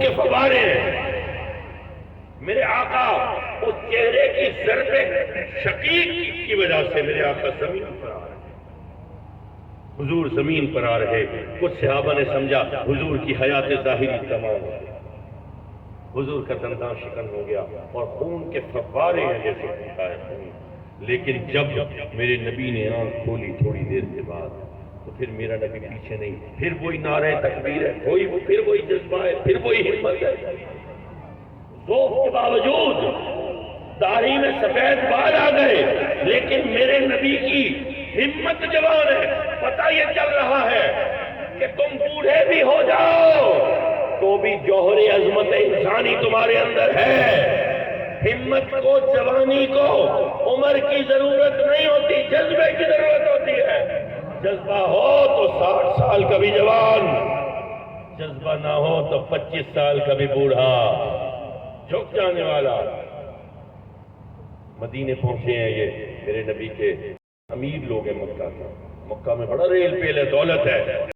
کے فوارے ہیں۔ میرے آقا اس چہرے کی ضرب شقیق کی وجہ سے میرے آقا زمین پر آ رہے ہیں، حضور زمین پر آ رہے۔ کچھ صحابہ نے سمجھا حضور کی حیات ظاہری تمام ہو گئی، حضور کا دنداں شکن ہو گیا اور خون کے فوارے ہیں جیسے ہوتا ہے خون۔ لیکن جب میرے نبی نے آنکھ کھولی تھوڑی دیر کے بعد تو پھر میرا نبی پیچھے نہیں، پھر وہی نعرہ تکبیر ہے، پھر وہی جذبہ ہے، پھر وہی ہمت ہے۔ ذوق کے باوجود داڑھی میں سفید بال آ گئے، لیکن میرے نبی کی ہمت جوان ہے۔ پتہ یہ چل رہا ہے کہ تم بوڑھے بھی ہو جاؤ تو بھی جوہر عظمت انسانی تمہارے اندر ہے۔ ہمت کو، جوانی کو عمر کی ضرورت نہیں ہوتی، جذبے کی ضرورت ہوتی ہے۔ جذبہ ہو تو 60 سال کا بھی جوان، جذبہ نہ ہو تو 25 سال کا بھی بوڑھا جھک جانے والا۔ مدینے پہنچے ہیں یہ میرے نبی کے امیر لوگ ہیں، مکہ میں بڑا ریل پیل ہے، دولت ہے۔